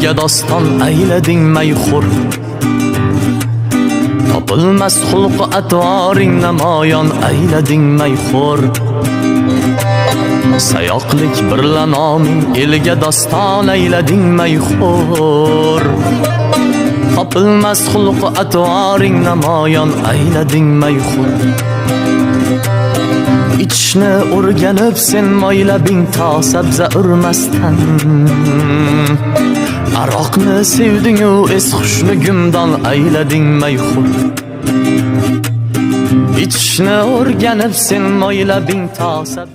elga doston aylading mayxur. Topilmas xulq atvoring namoyon aylading mayxur. Sayoqlik birla noming elga doston aylading mayxur. Topilmas xulq atvoring namoyon aylading mayxur. İçne o'rganib sen moylabing to sabza urmasdan. Aroqni sevding-u es xushni gumdon aylading mayxur. İçne o'rganib sen moylabing to sabza